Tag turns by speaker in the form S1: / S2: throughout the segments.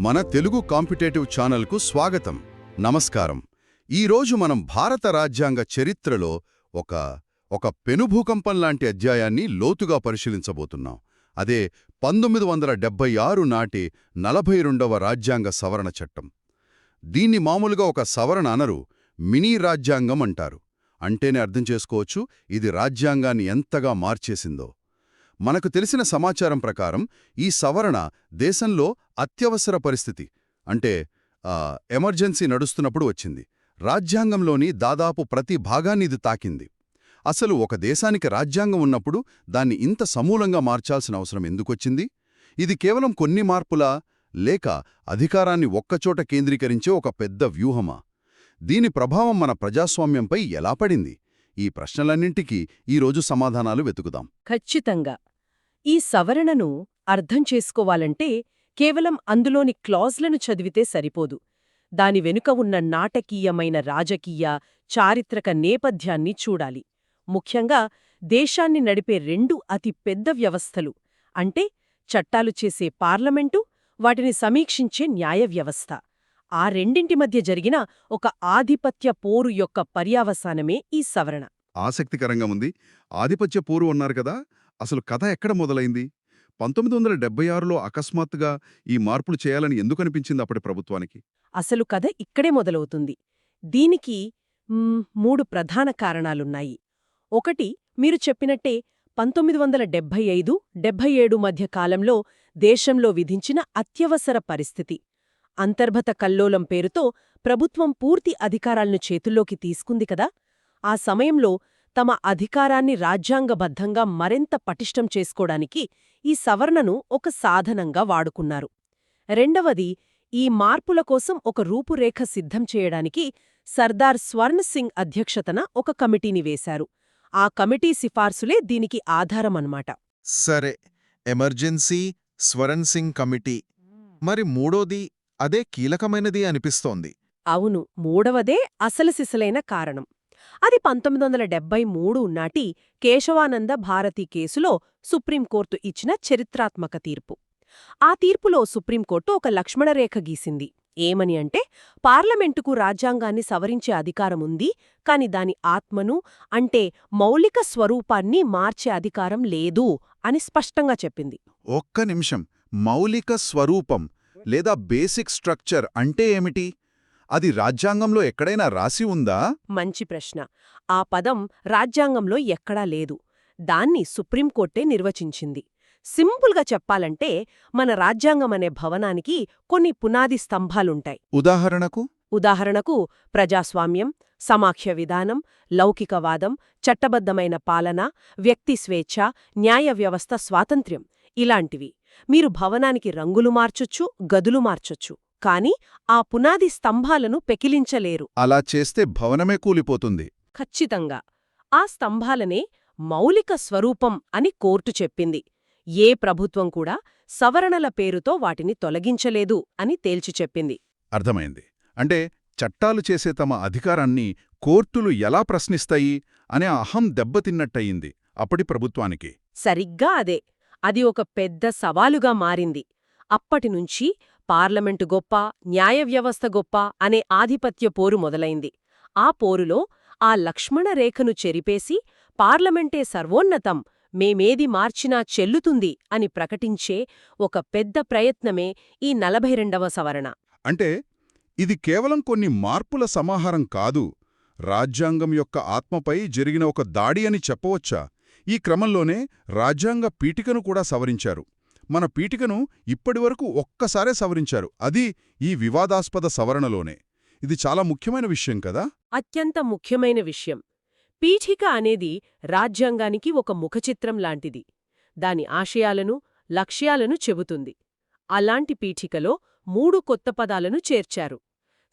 S1: మన తెలుగు కాంపిటేటివ్ ఛానల్కు స్వాగతం. నమస్కారం. ఈరోజు మనం భారత రాజ్యాంగ చరిత్రలో ఒక పెనుభూకంపం లాంటి అధ్యాయాన్ని లోతుగా పరిశీలించబోతున్నాం. అదే 1976 నాటి 42వ రాజ్యాంగ సవరణ చట్టం. దీన్ని మామూలుగా ఒక సవరణ అనరు, మినీ రాజ్యాంగం అంటారు. అంటేనే అర్థం చేసుకోవచ్చు ఇది రాజ్యాంగాన్ని ఎంతగా మార్చేసిందో. మనకు తెలిసిన సమాచారం ప్రకారం ఈ సవరణ దేశంలో అత్యవసర పరిస్థితి అంటే ఎమర్జెన్సీ నడుస్తున్నప్పుడు వచ్చింది. రాజ్యాంగంలోని దాదాపు ప్రతి భాగాన్ని ఇది తాకింది. అసలు ఒక దేశానికి రాజ్యాంగం ఉన్నప్పుడు దాన్ని ఇంత సమూలంగా మార్చాల్సిన అవసరం ఎందుకొచ్చింది? ఇది కేవలం కొన్ని మార్పులా, లేక అధికారాన్ని ఒక్కచోట కేంద్రీకరించే ఒక పెద్ద వ్యూహమా? దీని ప్రభావం మన ప్రజాస్వామ్యంపై ఎలా పడింది? ఈ ప్రశ్నలన్నింటికీ ఈరోజు సమాధానాలు వెతుకుదాం.
S2: ఖచ్చితంగా. ఈ సవరణను అర్థం చేసుకోవాలంటే కేవలం అందులోని క్లాజ్లను చదివితే సరిపోదు. దాని వెనుక ఉన్న నాటకీయమైన రాజకీయ, చారిత్రక నేపథ్యాన్ని చూడాలి. ముఖ్యంగా దేశాన్ని నడిపే రెండు అతి పెద్ద వ్యవస్థలు అంటే చట్టాలు చేసే పార్లమెంటు, వాటిని సమీక్షించే న్యాయ వ్యవస్థ. ఆ రెండింటి మధ్య జరిగిన ఒక ఆధిపత్య పోరు యొక్క పర్యావసానమే ఈ సవరణ.
S1: ఆసక్తికరంగా ఉంది. ఆధిపత్య పోరు అన్నారు కదా, అసలు కథ ఎక్కడ మొదలైంది? 1976లో అకస్మాత్తుగా ఈ మార్పులు చేయాలని ఎందుకనిపించింది అప్పటి ప్రభుత్వానికి?
S2: అసలు కథ ఇక్కడే మొదలవుతుంది. దీనికి 3 ప్రధాన కారణాలున్నాయి. ఒకటి, మీరు చెప్పినట్టే 1975-77 మధ్య కాలంలో దేశంలో విధించిన అత్యవసర పరిస్థితి. అంతర్గత కల్లోలం పేరుతో ప్రభుత్వం పూర్తి అధికారాలను చేతుల్లోకి తీసుకుంది కదా. ఆ సమయంలో తమ అధికారాన్ని రాజ్యాంగబద్ధంగా మరింత పటిష్టం చేసుకోవడానికి ఈ సవరణను ఒక సాధనంగా వాడుకున్నారు. రెండవది, ఈ మార్పుల కోసం ఒక రూపురేఖ సిద్ధం చేయడానికి సర్దార్ స్వర్ణ్ సింగ్ అధ్యక్షతన ఒక కమిటీని వేశారు. ఆ కమిటీ సిఫార్సులే దీనికి ఆధారమన్నమాట.
S3: సరే, ఎమర్జెన్సీ, స్వరణ్ సింగ్ కమిటీ. మరి మూడోది అదే కీలకమైనది అనిపిస్తోంది.
S2: అవును, మూడవదే అసలు సిసలైన కారణం. అది 1973 నాటి కేశవానంద భారతి కేసులో సుప్రీంకోర్టు ఇచ్చిన చరిత్రాత్మక తీర్పు. ఆ తీర్పులో సుప్రీంకోర్టు ఒక లక్ష్మణరేఖ గీసింది. ఏమని అంటే, పార్లమెంటుకు రాజ్యాంగాన్ని సవరించే అధికారముంది, కాని దాని ఆత్మను అంటే మౌలిక స్వరూపాన్ని మార్చే అధికారం లేదు అని స్పష్టంగా చెప్పింది.
S3: ఒక్క నిమిషం, మౌలిక స్వరూపం లేదా బేసిక్ స్ట్రక్చర్ అంటే ఏమిటి? అది రాజ్యాంగంలో ఎక్కడైనా రాసి ఉందా?
S2: మంచి ప్రశ్న. ఆ పదం రాజ్యాంగంలో ఎక్కడా లేదు. దాన్ని సుప్రీంకోర్టే నిర్వచించింది. సింపుల్గా చెప్పాలంటే మన రాజ్యాంగమనే భవనానికి కొన్ని పునాది స్తంభాలుంటాయి.
S3: ఉదాహరణకు
S2: ప్రజాస్వామ్యం, సమాఖ్య విధానం, లౌకికవాదం, చట్టబద్ధమైన పాలన, వ్యక్తి స్వేచ్ఛ, న్యాయ వ్యవస్థ స్వాతంత్ర్యం ఇలాంటివి. మీరు భవనానికి రంగులు మార్చొచ్చు, గదులు మార్చొచ్చు, కాని ఆ పునాది స్తంభాలను పెకిలించలేరు.
S3: అలా చేస్తే భవనమే కూలిపోతుంది.
S2: ఖచ్చితంగా. ఆ స్తంభాలనే మౌలిక స్వరూపం అని కోర్టు చెప్పింది. ఏ ప్రభుత్వం కూడా సవరణల పేరుతో వాటిని తొలగించలేదు అని తేల్చి చెప్పింది.
S1: అర్థమైంది. అంటే చట్టాలు చేసే తమ అధికారాన్ని కోర్టులు ఎలా ప్రశ్నిస్తాయి అనే అహం దెబ్బతిన్నట్టయింది అప్పటి ప్రభుత్వానికి.
S2: సరిగ్గా అదే. అది ఒక పెద్ద సవాలుగా మారింది. అప్పటినుంచి పార్లమెంటు గొప్ప, న్యాయ వ్యవస్థ గొప్ప అనే ఆధిపత్య పోరు మొదలైంది. ఆ పోరులో ఆ లక్ష్మణరేఖను చెరిపేసి పార్లమెంటే సర్వోన్నతం, మేమేది మార్చినా చెల్లుతుంది అని ప్రకటించే ఒక పెద్ద ప్రయత్నమే ఈ 42వ సవరణ.
S1: అంటే ఇది కేవలం కొన్ని మార్పుల సమాహారం కాదు, రాజ్యాంగం యొక్క ఆత్మపై జరిగిన ఒక దాడి అని చెప్పవచ్చా? ఈ క్రమంలోనే రాజ్యాంగ పీఠికను కూడా సవరించారు. మన పీఠికను ఇప్పటివరకు ఒక్కసారే సవరించారు, అది ఈ వివాదాస్పద సవరణలోనే. ఇది చాలా ముఖ్యమైన విషయం కదా.
S2: అత్యంత ముఖ్యమైన విషయం. పీఠిక అనేది రాజ్యాంగానికి ఒక ముఖచిత్రం లాంటిది. దాని ఆశయాలను, లక్ష్యాలను చెబుతుంది. అలాంటి పీఠికలో 3 కొత్త పదాలను చేర్చారు.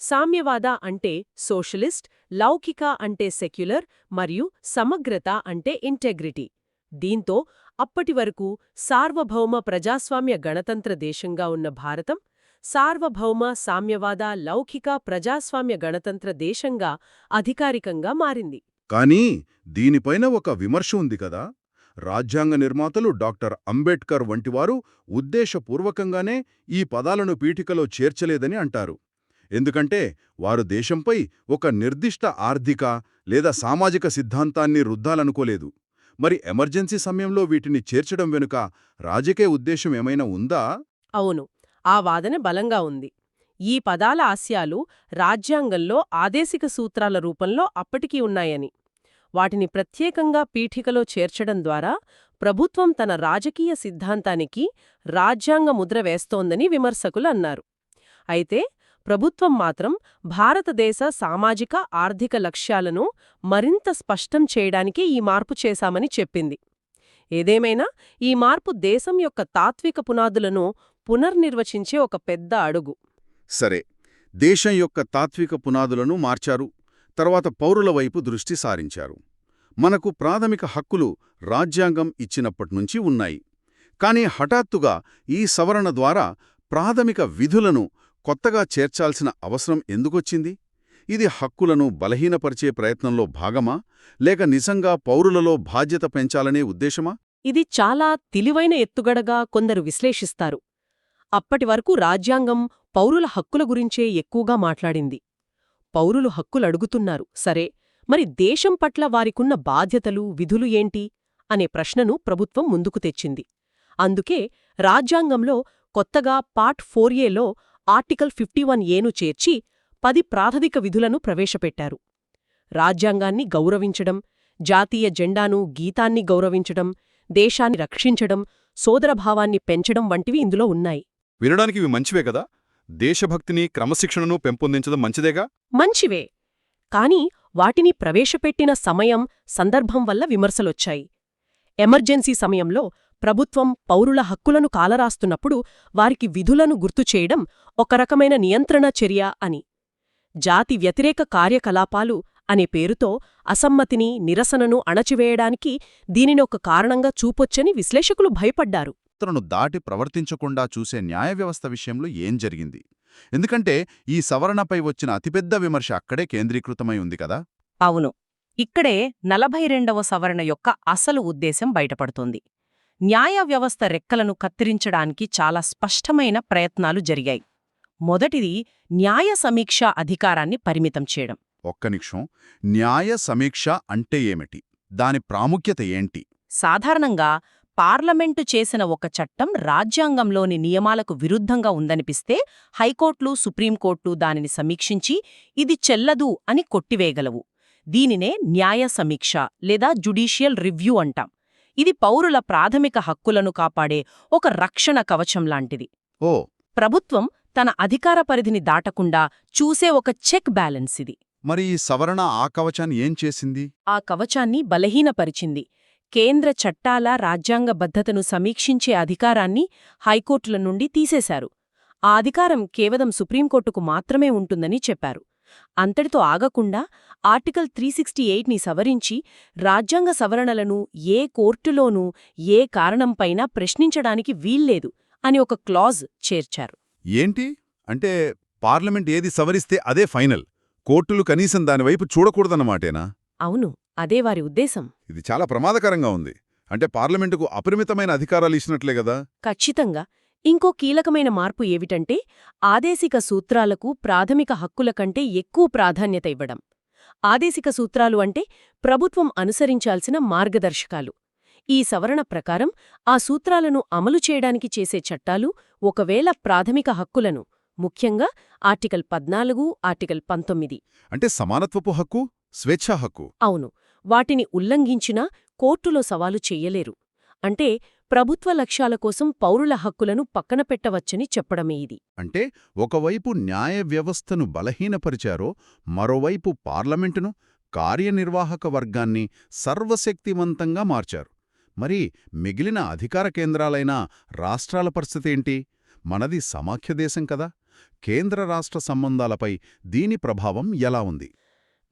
S2: సామ్యవాద అంటే సోషలిస్ట్, లౌకిక అంటే సెక్యులర్ మరియు సమగ్రత అంటే ఇంటెగ్రిటీ. దీంతో అప్పటివరకు సార్వభౌమ ప్రజాస్వామ్య గణతంత్ర దేశంగా ఉన్న భారతం సార్వభౌమ సామ్యవాద లౌకిక ప్రజాస్వామ్య గణతంత్ర దేశంగా అధికారికంగా మారింది.
S1: కానీ దీనిపైన ఒక విమర్శ ఉంది కదా, రాజ్యాంగ నిర్మాతలు డాక్టర్ అంబేడ్కర్ వంటివారు ఉద్దేశపూర్వకంగానే ఈ పదాలను పీఠికలో చేర్చలేదని అంటారు. ఎందుకంటే వారు దేశంపై ఒక నిర్దిష్ట ఆర్థిక లేదా సామాజిక సిద్ధాంతాన్ని రుద్దాలనుకోలేదు. మరి ఎమర్జెన్సీ సమయంలో వీటిని చేర్చడం వెనుక రాజకీయ ఉద్దేశం ఏమైనా ఉందా?
S2: అవును, ఆ వాదన బలంగా ఉంది. ఈ పదాల ఆశయాలు రాజ్యాంగంలో ఆదేశిక సూత్రాల రూపంలో అప్పటికీ ఉన్నాయని, వాటిని ప్రత్యేకంగా పీఠికలో చేర్చడం ద్వారా ప్రభుత్వం తన రాజకీయ సిద్ధాంతానికి రాజ్యాంగ ముద్ర వేస్తోందని విమర్శకులు అన్నారు. అయితే ప్రభుత్వం మాత్రం భారతదేశ సామాజిక ఆర్థిక లక్ష్యాలను మరింత స్పష్టం చేయడానికి ఈ మార్పు చేశామని చెప్పింది. ఏదేమైనా ఈ మార్పు దేశం యొక్క తాత్విక పునాదులను పునర్నిర్వచించే ఒక పెద్ద అడుగు.
S1: సరే, దేశం యొక్క తాత్విక పునాదులను మార్చారు, తర్వాత పౌరుల వైపు దృష్టి సారించారు. మనకు ప్రాథమిక హక్కులు రాజ్యాంగం ఇచ్చినప్పట్నుంచి ఉన్నాయి. కానీ హఠాత్తుగా ఈ సవరణ ద్వారా ప్రాథమిక విధులను కొత్తగా చేర్చాల్సిన అవసరం ఎందుకొచ్చింది? ఇది హక్కులను బలహీనపరిచే ప్రయత్నంలో భాగమా, లేక నిజంగా పౌరులలో బాధ్యత పెంచాలనే ఉద్దేశమా?
S2: ఇది చాలా తెలివైన ఎత్తుగడగా కొందరు విశ్లేషిస్తారు. అప్పటివరకు రాజ్యాంగం పౌరుల హక్కుల గురించే ఎక్కువగా మాట్లాడింది. పౌరులు హక్కులడుగుతున్నారు, సరే, మరి దేశం పట్ల వారికున్న బాధ్యతలు, విధులు ఏంటి అనే ప్రశ్నను ప్రభుత్వం ముందుకు తెచ్చింది. అందుకే రాజ్యాంగంలో కొత్తగా పార్ట్ 4ఏలో ఆర్టికల్ 51ఏను చేర్చి 10 ప్రాథమిక విధులను ప్రవేశపెట్టారు. రాజ్యాంగాన్ని గౌరవించడం, జాతీయ జెండాను, గీతాన్ని గౌరవించడం, దేశాన్ని రక్షించడం, సోదరభావాన్ని పెంచడం వంటివి ఇందులో ఉన్నాయి.
S4: వినడానికి ఇవి మంచివే కదా? దేశభక్తిని, క్రమశిక్షణను పెంపొందించడం మంచిదేగా?
S2: మంచివే, కాని వాటిని ప్రవేశపెట్టిన సమయం, సందర్భం వల్ల విమర్శలొచ్చాయి. ఎమర్జెన్సీ సమయంలో ప్రభుత్వం పౌరుల హక్కులను కాలరాస్తున్నప్పుడు వారికి విధులను గుర్తుచేయడం ఒక రకమైన నియంత్రణ చర్య అని. జాతి వ్యతిరేక కార్యకలాపాలు అనే పేరుతో అసమ్మతిని, నిరసనను అణచివేయడానికి దీనిని ఒక కారణంగా చూపొచ్చని విశ్లేషకులు భయపడ్డారు.
S3: తనను దాటి ప్రవర్తించకుండా చూసే న్యాయ వ్యవస్థ విషయంలో ఏం జరిగింది? ఎందుకంటే ఈ సవరణపై వచ్చిన అతిపెద్ద విమర్శ అక్కడే కేంద్రీకృతమై ఉంది కదా.
S5: అవును, ఇక్కడే 42వ సవరణ యొక్క అసలు ఉద్దేశం బయటపడుతోంది. న్యాయ వ్యవస్థ రెక్కలను కత్తిరించడానికి చాలా స్పష్టమైన ప్రయత్నాలు జరిగాయి. మొదటిది న్యాయ సమీక్ష అధికారాన్ని పరిమితం చేయడం.
S3: ఒక్క నిమిషం, న్యాయ సమీక్ష అంటే ఏమిటి? దాని ప్రాముఖ్యత ఏంటి?
S5: సాధారణంగా పార్లమెంటు చేసిన ఒక చట్టం రాజ్యాంగంలోని నియమాలకు విరుద్ధంగా ఉందనిపిస్తే హైకోర్టులు, సుప్రీంకోర్టు దానిని సమీక్షించి ఇది చెల్లదు అని కొట్టివేయగలవు. దీనినే న్యాయ సమీక్ష లేదా జ్యుడిషియల్ రివ్యూ అంటాం. ఇది పౌరుల ప్రాథమిక హక్కులను కాపాడే ఒక రక్షణ కవచం లాంటిది.
S3: ఓ,
S5: ప్రభుత్వం తన అధికార పరిధిని దాటకుండా చూసే ఒక చెక్ బ్యాలెన్స్ ఇది.
S3: మరి ఈ సవరణ ఆ కవచాన్ని ఏం చేసింది?
S2: ఆ కవచాన్ని బలహీనపరిచింది. కేంద్ర చట్టాల రాజ్యాంగబద్ధతను సమీక్షించే అధికారాన్ని హైకోర్టుల నుండి తీసేశారు. ఆ అధికారం కేవలం సుప్రీంకోర్టుకు మాత్రమే ఉంటుందని చెప్పారు. అంతటితో ఆగకుండా ఆర్టికల్ 368ని సవరించి రాజ్యాంగ సవరణలను ఏ కోర్టులోనూ ఏ కారణంపైనా ప్రశ్నించడానికి వీల్లేదు అని ఒక క్లాజ్ చేర్చారు.
S3: ఏంటి అంటే పార్లమెంట్ ఏది సవరిస్తే అదే ఫైనల్, కోర్టులు కనీసం దానివైపు చూడకూడదన్నమాటేనా?
S2: అవును, అదే వారి ఉద్దేశం.
S3: ఇది చాలా ప్రమాదకరంగా ఉంది. అంటే పార్లమెంటుకు అపరిమితమైన అధికారాలు ఇచ్చినట్లే కదా.
S2: ఖచ్చితంగా. ఇంకో కీలకమైన మార్పు ఏమిటంటే ఆదేశిక సూత్రాలకు ప్రాథమిక హక్కుల కంటే ఎక్కువ ప్రాధాన్యత ఇవ్వడం. ఆదేశిక సూత్రాలు అంటే ప్రభుత్వం అనుసరించాల్సిన మార్గదర్శకాలు. ఈ సవరణ ప్రకారం ఆ సూత్రాలను అమలు చేయడానికి చేసే చట్టాలు ఒకవేళ ప్రాథమిక హక్కులను, ముఖ్యంగా ఆర్టికల్ 14, ఆర్టికల్ 19
S3: అంటే సమానత్వపు హక్కు, స్వేచ్ఛా హక్కు,
S2: అవును, వాటిని ఉల్లంఘించినా కోర్టులో సవాలు చెయ్యలేరు. అంటే ప్రభుత్వ లక్ష్యాల కోసం పౌరుల హక్కులను పక్కన పెట్టవచ్చని చెప్పడమే ఇది.
S3: అంటే ఒకవైపు న్యాయ వ్యవస్థను బలహీనపరిచారో, మరోవైపు పార్లమెంటును, కార్యనిర్వాహక వర్గాన్ని సర్వశక్తివంతంగా మార్చారు. మరి మిగిలిన అధికార కేంద్రాలైన రాష్ట్రాల పరిస్థితేంటి? మనది సమాఖ్యదేశం కదా. కేంద్ర రాష్ట్ర సంబంధాలపై దీని ప్రభావం ఎలా ఉంది?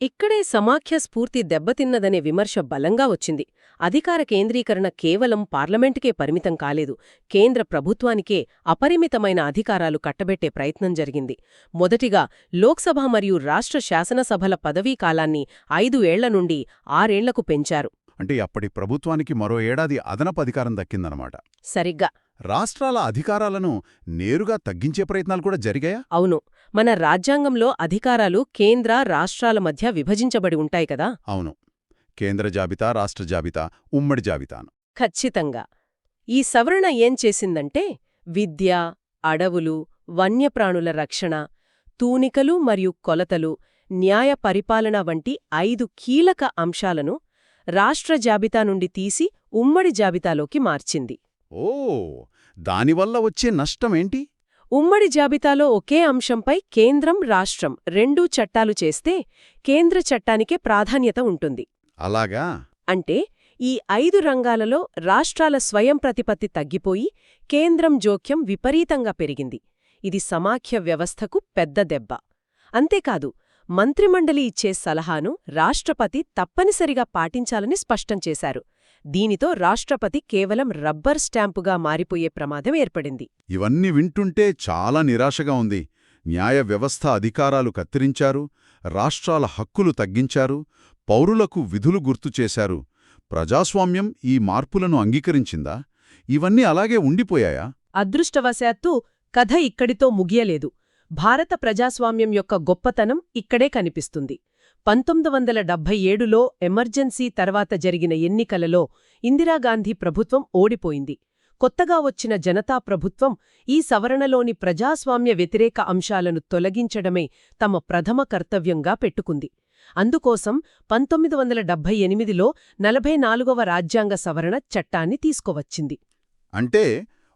S2: ఇక్కడే సమాఖ్య స్ఫూర్తి దెబ్బతిన్నదనే విమర్శ బలంగా వచ్చింది. అధికార కేంద్రీకరణ కేవలం పార్లమెంటుకే పరిమితం కాలేదు, కేంద్ర ప్రభుత్వానికే అపరిమితమైన అధికారాలు కట్టబెట్టే ప్రయత్నం జరిగింది. మొదటిగా లోక్సభ మరియు రాష్ట్ర శాసనసభల పదవీకాలాన్ని 5 ఏళ్ల నుండి 6 ఏళ్లకు పెంచారు.
S3: అంటే అప్పటి ప్రభుత్వానికి మరో ఏడాది అదనపు అధికారం దక్కిందనమాట.
S2: సరిగ్గా.
S3: రాష్ట్రాల అధికారాలను నేరుగా తగ్గించే ప్రయత్నాలు కూడా జరిగాయా?
S2: అవును. మన రాజ్యాంగంలో అధికారాలు కేంద్ర, రాష్ట్రాల మధ్య విభజించబడి ఉంటాయి కదా.
S3: అవును. కేంద్ర జాబితా, రాష్ట్ర జాబితా, ఉమ్మడి జాబితాను.
S2: ఖచ్చితంగా. ఈ సవరణ ఏం చేసిందంటే విద్య, అడవులు, వన్యప్రాణుల రక్షణ, తూనికలు మరియు కొలతలు, న్యాయ పరిపాలన వంటి 5 కీలక అంశాలను రాష్ట్ర జాబితా నుండి తీసి ఉమ్మడి జాబితాలోకి మార్చింది.
S3: ఓ, దానివల్ల వచ్చే నష్టమేంటి?
S2: ఉమ్మడి జాబితాలో ఒకే అంశంపై కేంద్రం, రాష్ట్రం రెండూ చట్టాలు చేస్తే కేంద్ర చట్టానికే ప్రాధాన్యత ఉంటుంది.
S3: అలాగా?
S2: అంటే ఈ 5 రంగాలలో రాష్ట్రాల స్వయం ప్రతిపత్తి తగ్గిపోయి కేంద్రం జోక్యం విపరీతంగా పెరిగింది. ఇది సమాఖ్య వ్యవస్థకు పెద్ద దెబ్బ. అంతేకాదు, మంత్రిమండలి ఇచ్చే సలహాను రాష్ట్రపతి తప్పనిసరిగా పాటించాలని స్పష్టం చేశారు. దీనితో రాష్ట్రపతి కేవలం రబ్బర్ స్టాంపుగా మారిపోయే ప్రమాదం ఏర్పడింది.
S3: ఇవన్నీ వింటుంటే చాలా నిరాశగా ఉంది. న్యాయ వ్యవస్థ అధికారాలు కత్తిరించారు, రాష్ట్రాల హక్కులు తగ్గించారు, పౌరులకు విధులు గుర్తుచేశారు. ప్రజాస్వామ్యం ఈ మార్పులను అంగీకరించిందా? ఇవన్నీ అలాగే ఉండిపోయాయా?
S2: అదృష్టవశాత్తు కథ ఇక్కడితో ముగియలేదు. భారత ప్రజాస్వామ్యం యొక్క గొప్పతనం ఇక్కడే కనిపిస్తుంది. 1977లో ఎమర్జెన్సీ తర్వాత జరిగిన ఎన్నికలలో ఇందిరాగాంధీ ప్రభుత్వం ఓడిపోయింది. కొత్తగా వచ్చిన జనతా ప్రభుత్వం ఈ సవరణలోని ప్రజాస్వామ్య వ్యతిరేక అంశాలను తొలగించడమే తమ ప్రథమ కర్తవ్యంగా పెట్టుకుంది. అందుకోసం 1978లో 44వ రాజ్యాంగ సవరణ చట్టాన్ని తీసుకువచ్చింది.
S3: అంటే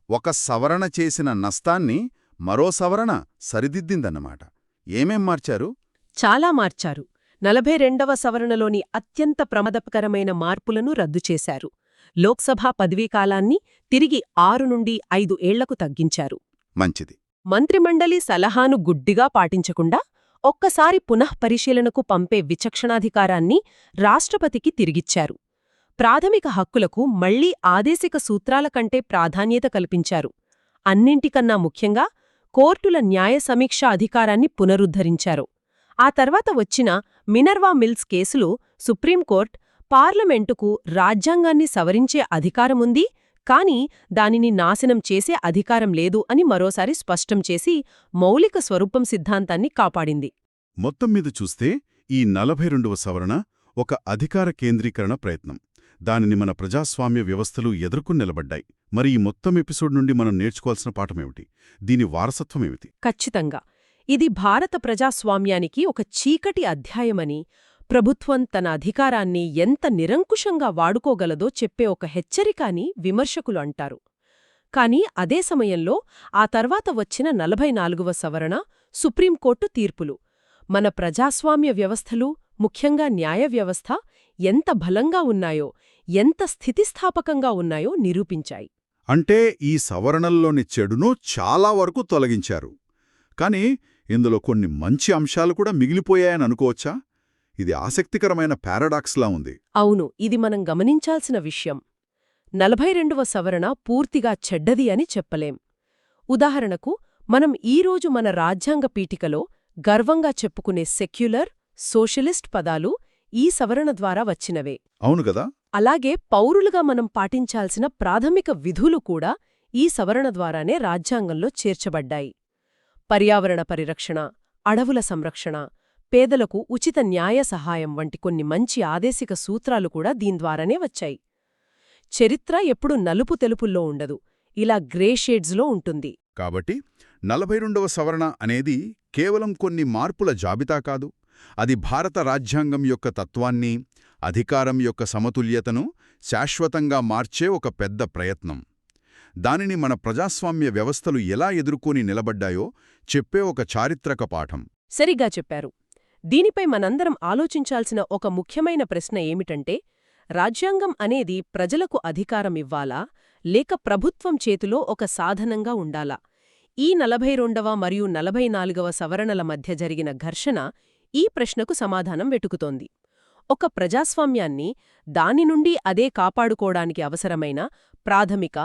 S3: ఒక సవరణ చేసిన నష్టాన్ని మరో సవరణ సరిదిద్దిందన్నమాట. ఏమేం మార్చారు?
S2: చాలా మార్చారు. 42వ సవరణలోని అత్యంత ప్రమాదకరమైన మార్పులను రద్దు చేశారు. లోక్సభ పదవీకాలాన్ని తిరిగి 6 నుండి 5 ఏళ్లకు తగ్గించారు.
S3: మంచిది.
S2: మంత్రిమండలి సలహాను గుడ్డిగా పాటించకుండా ఒక్కసారి పునఃపరిశీలనకు పంపే విచక్షణాధికారాన్ని రాష్ట్రపతికి తిరిగిచ్చారు. ప్రాథమిక హక్కులకు మళ్లీ ఆదేశిక సూత్రాల కంటే ప్రాధాన్యత కల్పించారు. అన్నింటికన్నా ముఖ్యంగా కోర్టుల న్యాయ సమీక్ష అధికారాన్ని పునరుద్ధరించారు. ఆ తర్వాత వచ్చిన మినర్వా మిల్స్ కేసులో సుప్రీంకోర్టు పార్లమెంటుకు రాజ్యాంగాన్ని సవరించే అధికారముంది, కాని దానిని నాశనం చేసే అధికారం లేదు అని మరోసారి స్పష్టం చేసి మౌలిక స్వరూపం సిద్ధాంతాన్ని కాపాడింది.
S3: మొత్తం మీద చూస్తే ఈ 42వ సవరణ ఒక అధికార కేంద్రీకరణ ప్రయత్నం. దానిని మన ప్రజాస్వామ్య వ్యవస్థలు ఎదుర్కొని నిలబడ్డాయి. మరి ఈ మొత్తం ఎపిసోడ్ నుండి మనం నేర్చుకోవాల్సిన పాఠమేమిటి? దీని వారసత్వమేమిటి?
S2: ఖచ్చితంగా ఇది భారత ప్రజాస్వామ్యానికి ఒక చీకటి అధ్యాయమని, ప్రభుత్వం తన అధికారాన్ని ఎంత నిరంకుశంగా వాడుకోగలదో చెప్పే ఒక హెచ్చరిక అని విమర్శకులు అంటారు. కాని అదే సమయంలో ఆ తర్వాత వచ్చిన 44వ సవరణ, సుప్రీంకోర్టు తీర్పులు మన ప్రజాస్వామ్య వ్యవస్థలు, ముఖ్యంగా న్యాయ వ్యవస్థ ఎంత బలంగా ఉన్నాయో, ఎంత స్థితిస్థాపకంగా ఉన్నాయో నిరూపించాయి.
S3: అంటే ఈ సవరణల్లోని చెడును చాలా వరకు తొలగించారు. కాని ఇందులో కొన్ని మంచి అంశాలు కూడా మిగిలిపోయాయని అనుకోవచ్చా? ఇది ఆసక్తికరమైన పారాడాక్స్లా ఉంది.
S2: అవును, ఇది మనం గమనించాల్సిన విషయం. 42వ సవరణ పూర్తిగా చెడ్డది అని చెప్పలేం. ఉదాహరణకు, మనం ఈరోజు మన రాజ్యాంగ పీఠికలో గర్వంగా చెప్పుకునే సెక్యులర్, సోషలిస్ట్ పదాలు ఈ సవరణ ద్వారా వచ్చినవే.
S3: అవును కదా?
S2: అలాగే పౌరులుగా మనం పాటించాల్సిన ప్రాథమిక విధులు కూడా ఈ సవరణ ద్వారానే రాజ్యాంగంలో చేర్చబడ్డాయి. పర్యావరణ పరిరక్షణ, అడవుల సంరక్షణ, పేదలకు ఉచిత న్యాయ సహాయం వంటి కొన్ని మంచి ఆదేశిక సూత్రాలు కూడా దీనిద్వారానే వచ్చాయి. చరిత్ర ఎప్పుడూ నలుపు తెలుపుల్లో ఉండదు, ఇలా గ్రే షేడ్స్లో ఉంటుంది.
S3: కాబట్టి 42వ సవరణ అనేది కేవలం కొన్ని మార్పుల జాబితా కాదు. అది భారత రాజ్యాంగం యొక్క తత్వాన్ని, అధికారం యొక్క సమతుల్యతను శాశ్వతంగా మార్చే ఒక పెద్ద ప్రయత్నం. దానిని మన ప్రజాస్వామ్య వ్యవస్థలు ఎలా ఎదుర్కొని నిలబడ్డాయో చెప్పే ఒక చారిత్రక పాఠం.
S2: సరిగ్గా చెప్పారు. దీనిపై మనందరం ఆలోచించాల్సిన ఒక ముఖ్యమైన ప్రశ్న ఏమిటంటే, రాజ్యాంగం అనేది ప్రజలకు అధికారం ఇవ్వాలా, లేక ప్రభుత్వం చేతిలో ఒక సాధనంగా ఉండాలా? ఈ 42వ మరియు 44వ సవరణల మధ్య జరిగిన ఘర్షణ ఈ ప్రశ్నకు సమాధానం వెతుకుతోంది. ఒక ప్రజాస్వామ్యాన్ని దాని నుండి అదే కాపాడుకోవడానికి అవసరమైన ప్రాథమిక,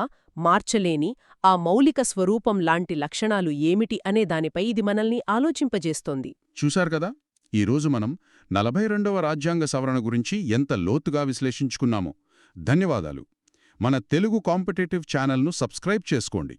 S2: మార్చలేని ఆ మౌలిక స్వరూపం లాంటి లక్షణాలు ఏమిటి అనే దానిపై ఇది మనల్ని ఆలోచింపజేస్తోంది.
S3: చూశారు కదా? ఈరోజు మనం 42వ రాజ్యాంగ సవరణ గురించి ఎంత లోతుగా విశ్లేషించుకున్నామో. ధన్యవాదాలు. మన తెలుగు కాంపిటేటివ్ ఛానల్ను సబ్స్క్రైబ్ చేసుకోండి.